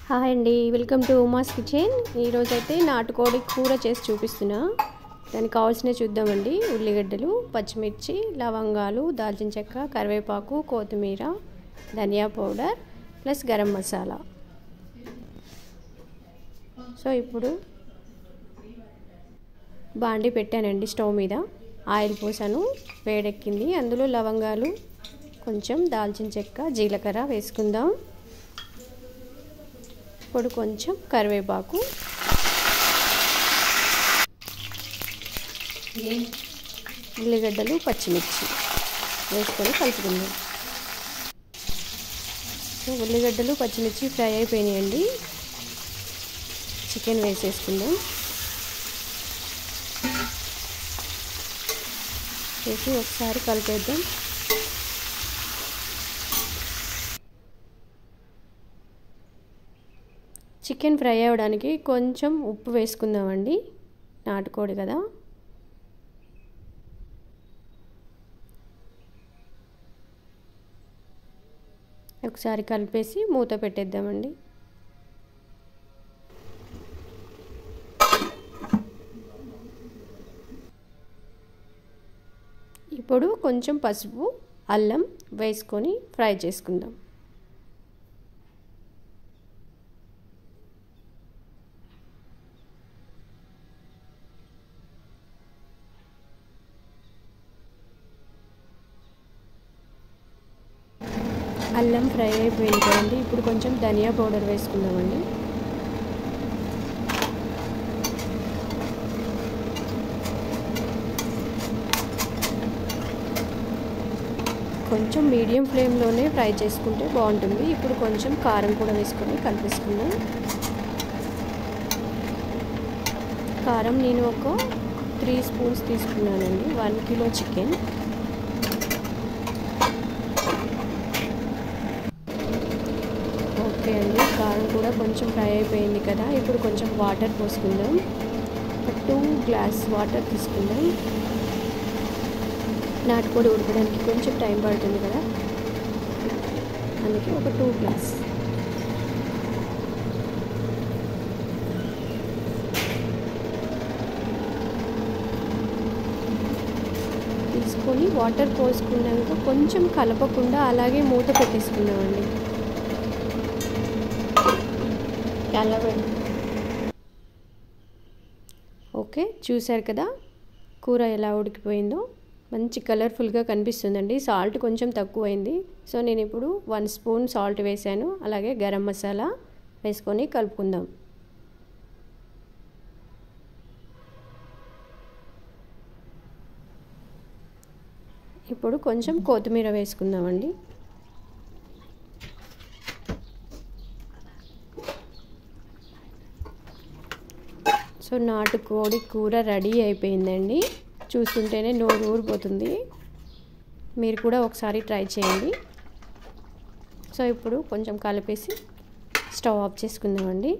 Hi అండి, welcome to Uma's kitchen. ఈరోజైతే నాటుకోడి కూర చేసి చూపిస్తున్నా. దానికి కావాల్సినవి చూద్దామండి. ఉల్లిగడ్డలు, పచ్చిమిర్చి, లవంగాలు, దాల్చిన చెక్క, కరివేపాకు, కొత్తిమీర, ధనియా powder plus garam masala. So ఇప్పుడు బాండి పెట్టానండి స్టవ్ మీద. ఆయిల్ పోసాను, వేడెక్కింది. అందులో లవంగాలు, కొంచెం దాల్చిన చెక్క, జీలకర్ర వేసుకుందాం. ఇప్పుడు కొంచెం కరివేపాకు, ఉల్లిగడ్డలు, పచ్చిమిర్చి వేసుకొని కలుపుకుందాం. సో ఉల్లిగడ్డలు, పచ్చిమిర్చి ఫ్రై అయిపోయినాయండి. చికెన్ వేసేసుకుందాం. వేసి ఒకసారి కలిపేద్దాం. చికెన్ ఫ్రై అవ్వడానికి కొంచెం ఉప్పు వేసుకుందామండి. నాటుకోడి కదా. ఒకసారి కలిపేసి మూత పెట్టేద్దామండి. ఇప్పుడు కొంచెం పసుపు, అల్లం వేసుకొని ఫ్రై చేసుకుందాం. అల్లం ఫ్రై అయిపోయింది కదండి. ఇప్పుడు కొంచెం ధనియా పౌడర్ వేసుకుందామండి. కొంచెం మీడియం ఫ్లేమ్లోనే ఫ్రై చేసుకుంటే బాగుంటుంది. ఇప్పుడు కొంచెం కారం కూడా వేసుకొని కలిపేసుకుందాం. కారం నేను ఒక 3 స్పూన్స్ తీసుకున్నానండి. 1 కిలో చికెన్. ఓకే అండి, కారం కూడా కొంచెం ఫ్రై అయిపోయింది కదా. ఇప్పుడు కొంచెం వాటర్ పోసుకుందాం. ఒక 2 గ్లాస్ వాటర్ తీసుకుందాం. నాటుకోడి ఉడకడానికి కొంచెం టైం పడుతుంది కదా, అందుకే ఒక 2 గ్లాస్. తీసుకొని వాటర్ పోసుకున్నాక కొంచెం కలపకుండా అలాగే మూత పెట్టేసుకుందామండి. ఓకే, చూసారు కదా కూర ఎలా ఉడికిపోయిందో. మంచి కలర్ఫుల్గా కనిపిస్తుందండి. సాల్ట్ కొంచెం తక్కువైంది. సో నేను ఇప్పుడు 1 స్పూన్ సాల్ట్ వేసాను. అలాగే గరం మసాలా వేసుకొని కలుపుకుందాం. ఇప్పుడు కొంచెం కొత్తిమీర వేసుకుందామండి. సో నాటుకోడి కూర రెడీ అయిపోయిందండి. చూస్తుంటేనే నోరు ఊరిపోతుంది. మీరు కూడా ఒకసారి ట్రై చేయండి. సో ఇప్పుడు కొంచెం కలిపేసి స్టవ్ ఆఫ్ చేసుకుందామండి.